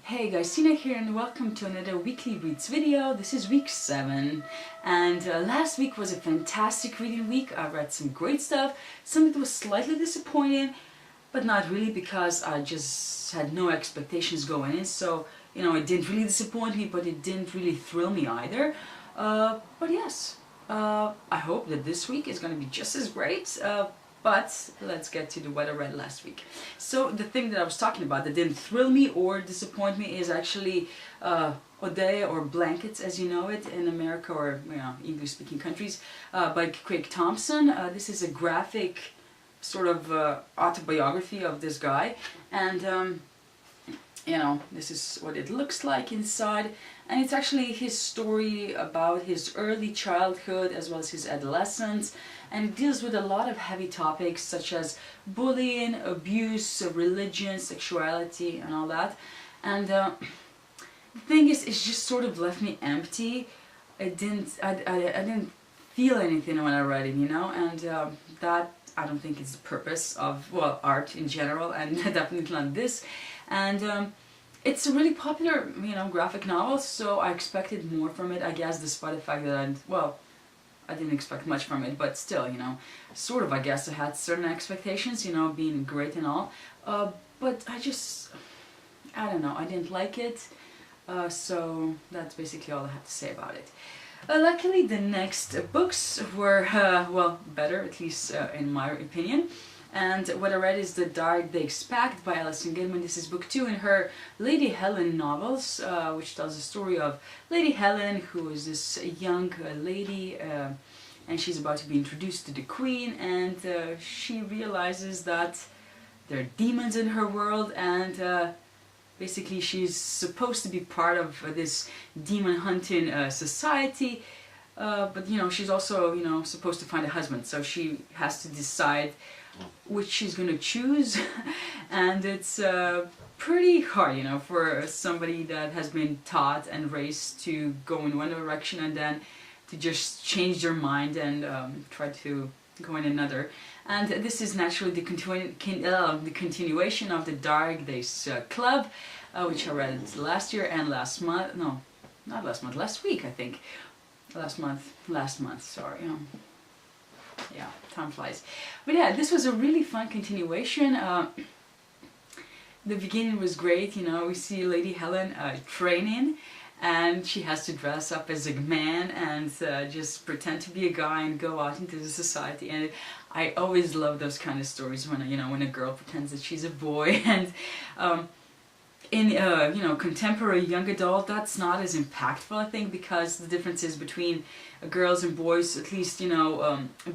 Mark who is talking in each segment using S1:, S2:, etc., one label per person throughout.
S1: Hey guys, Tina here and welcome to another weekly reads video. This is week 7 and last week was a fantastic reading week. I read some great stuff. Some of it was slightly disappointing, but not really because I just had no expectations going in. So, it didn't really disappoint me, but it didn't really thrill me either. But yes, I hope that this week is going to be just as great. But let's get to what I read last week. So the thing that I was talking about that didn't thrill me or disappoint me is actually Odeya, or Blankets as you know it in America or English-speaking countries, by Craig Thompson. This is a graphic sort of autobiography of this guy, and this is what it looks like inside, and it's actually his story about his early childhood as well as his adolescence, and it deals with a lot of heavy topics such as bullying, abuse, religion, sexuality and all that. And the thing is, it just sort of left me empty. I didn't feel anything when I read it, and that I don't think is the purpose of, well, art in general, and definitely not this. And it's a really popular, graphic novel, so I expected more from it, I guess, despite the fact that I didn't expect much from it, but still, sort of, I guess, I had certain expectations, being great and all, but I don't know, I didn't like it, so that's basically all I have to say about it. Luckily, the next books were, well, better, at least in my opinion. And what I read is The Dark They Expect by Alison Gilman. This is book 2 in her Lady Helen novels, which tells the story of Lady Helen, who is this young lady, and she's about to be introduced to the Queen, and she realizes that there are demons in her world, and basically she's supposed to be part of this demon hunting society, but she's also supposed to find a husband, so she has to decide which she's gonna choose. And it's pretty hard, for somebody that has been taught and raised to go in one direction and then to just change their mind and try to go in another. And this is naturally the continuation of the Dark Days Club, which I read last year and last month. No, not last month, last week I think. Last month, sorry. Yeah, time flies. But yeah, this was a really fun continuation. The beginning was great, we see Lady Helen training, and she has to dress up as a man and just pretend to be a guy and go out into the society. And I always love those kind of stories when when a girl pretends that she's a boy. And in contemporary young adult, that's not as impactful, I think, because the differences between girls and boys, at least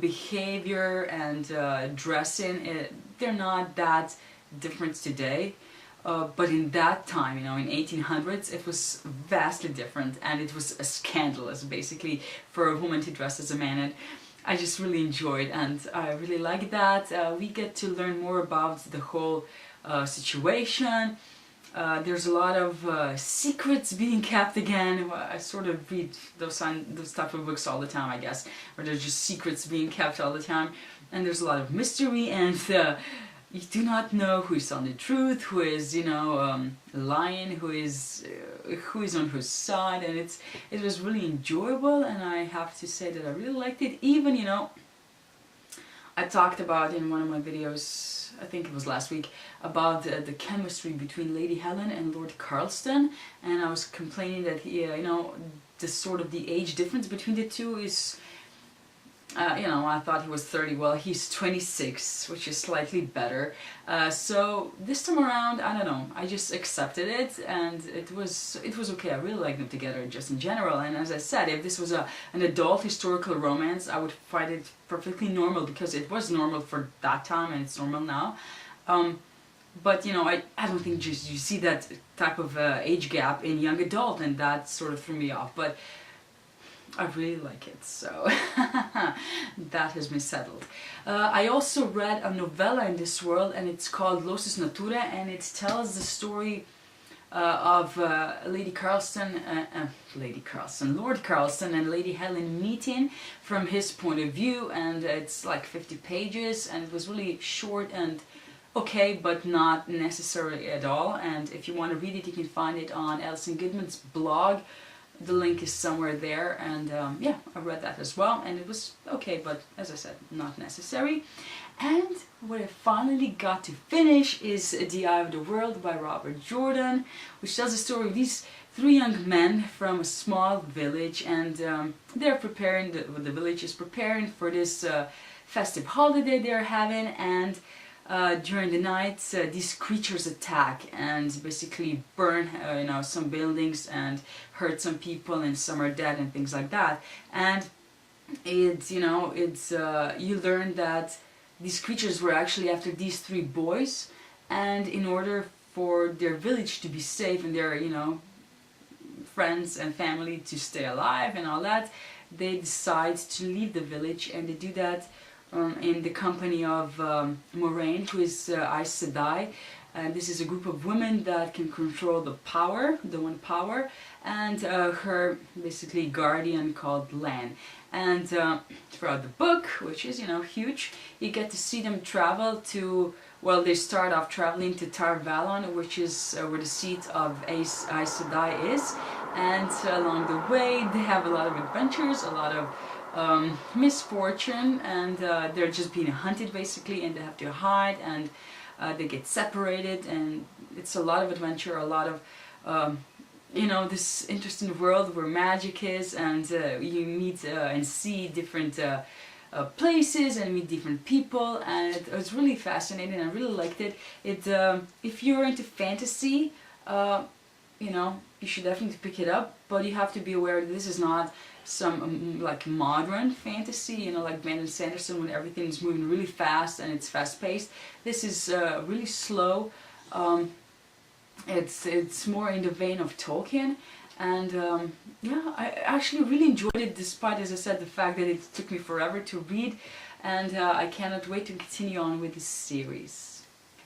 S1: behavior and dressing, they're not that different today. But in that time, in 1800s, it was vastly different, and it was scandalous, basically, for a woman to dress as a man. And I just really enjoyed, and I really like that. We get to learn more about the whole situation. There's a lot of secrets being kept again. I sort of read those type of books all the time, I guess, where there's just secrets being kept all the time, and there's a lot of mystery, and you do not know who is telling the truth, who is lying, who is on whose side, and it was really enjoyable, and I have to say that I really liked it. Even I talked about in one of my videos, I think it was last week, about the chemistry between Lady Helen and Lord Carlston, and I was complaining that the age difference between the two is, I thought he was 30, well, he's 26, which is slightly better. So this time around, I don't know, I just accepted it, and it was okay. I really liked them together just in general, and as I said, if this was an adult historical romance, I would find it perfectly normal, because it was normal for that time and it's normal now. But I don't think you see that type of age gap in young adult, and that sort of threw me off. But I really like it, so that has been settled. I also read a novella in this world, and it's called Lotus Natura, and it tells the story of Lord Carlston and Lady Helen meeting from his point of view, and it's like 50 pages, and it was really short and okay, but not necessarily at all. And if you want to read it, you can find it on Alison Goodman's blog. The link is somewhere there, and yeah, I read that as well, and it was okay, but as I said, not necessary. And what I finally got to finish is The Eye of the World by Robert Jordan, which tells the story of these three young men from a small village, and they're preparing, the village is preparing for this festive holiday they're having, and during the night these creatures attack and basically burn some buildings and hurt some people, and some are dead and things like that. And it's you learn that these creatures were actually after these three boys, and in order for their village to be safe and their friends and family to stay alive and all that, they decide to leave the village, and they do that in the company of Moraine, who is Aes Sedai. And this is a group of women that can control the power, the one power, and her basically guardian called Lan. And throughout the book, which is huge, you get to see them travel to, well, they start off traveling to Tar Valon, which is where the seat of Aes Sedai is, and along the way they have a lot of adventures, a lot of misfortune, and they're just being hunted basically, and they have to hide, and they get separated, and it's a lot of adventure, a lot of this interesting world where magic is, and you meet and see different places and meet different people, and it was really fascinating. I really liked it. If you're into fantasy, you should definitely pick it up, but you have to be aware that this is not some like modern fantasy, like Brandon Sanderson, when everything is moving really fast and it's fast-paced. This is really slow. It's more in the vein of Tolkien, and yeah, I actually really enjoyed it, despite, as I said, the fact that it took me forever to read, and I cannot wait to continue on with this series.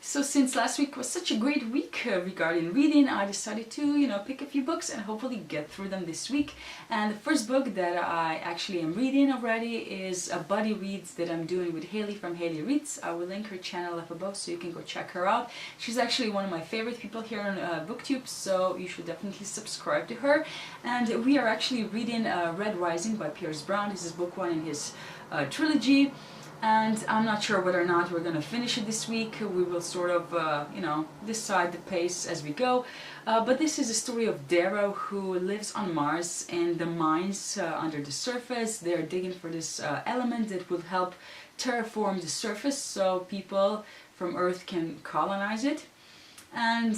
S1: So since last week was such a great week regarding reading, I decided to, pick a few books and hopefully get through them this week. And the first book that I actually am reading already is a buddy reads that I'm doing with Haley from Haley Reads. I will link her channel up above so you can go check her out. She's actually one of my favorite people here on BookTube, so you should definitely subscribe to her. And we are actually reading Red Rising by Pierce Brown. This is book one in his trilogy. And I'm not sure whether or not we're going to finish it this week. We will sort of, decide the pace as we go. But this is a story of Darrow, who lives on Mars in the mines under the surface. They're digging for this element that will help terraform the surface so people from Earth can colonize it. And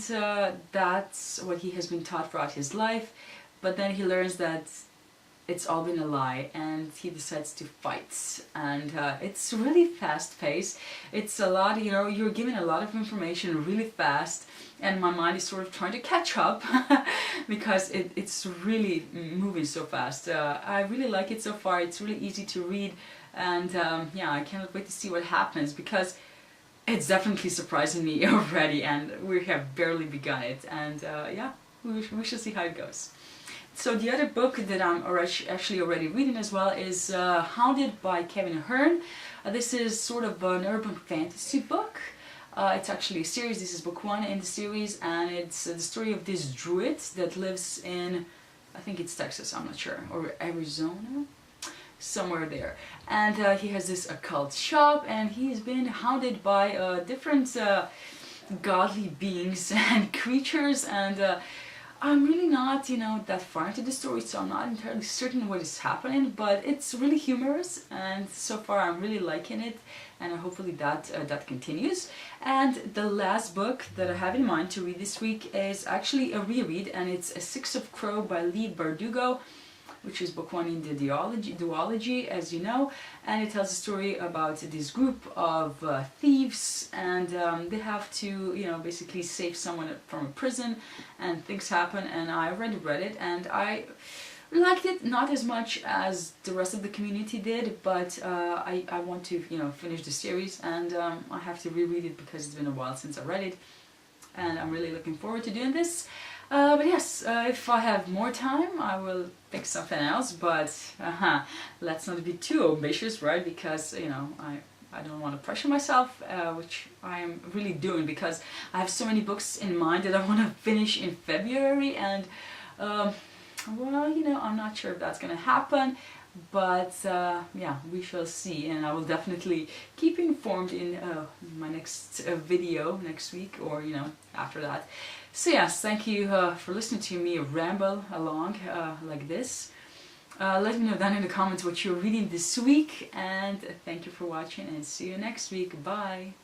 S1: that's what he has been taught throughout his life. But then he learns that it's all been a lie, and he decides to fight, and it's really fast-paced. It's a lot, you're given a lot of information really fast, and my mind is sort of trying to catch up because it's really moving so fast. I really like it so far. It's really easy to read, and yeah, I cannot wait to see what happens, because it's definitely surprising me already, and we have barely begun it, and yeah, we shall see how it goes. So the other book that I'm actually already reading as well is Hounded by Kevin Hearn. This is sort of an urban fantasy book. It's actually a series. This is book one in the series, and it's the story of this druid that lives in, I think it's Texas, I'm not sure, or Arizona, somewhere there. And he has this occult shop, and he's been hounded by different godly beings and creatures, and I'm really not, that far into the story, so I'm not entirely certain what is happening, but it's really humorous, and so far I'm really liking it, and hopefully that continues. And the last book that I have in mind to read this week is actually a reread, and it's A Six of Crow by Leigh Bardugo, which is book one in the duology, as you know, and it tells a story about this group of thieves, and they have to, basically save someone from a prison, and things happen, and I already read it, and I liked it, not as much as the rest of the community did, but I want to, finish the series, and I have to reread it because it's been a while since I read it, and I'm really looking forward to doing this. But yes, if I have more time, I will pick something else, but let's not be too ambitious, right? Because, I don't want to pressure myself, which I'm really doing because I have so many books in mind that I want to finish in February, and well, you know, I'm not sure if that's gonna happen, but yeah, we shall see, and I will definitely keep you informed in my next video next week, or you know, after that. So yes, thank you for listening to me ramble along like this. Let me know down in the comments what you're reading this week, and thank you for watching, and see you next week. Bye!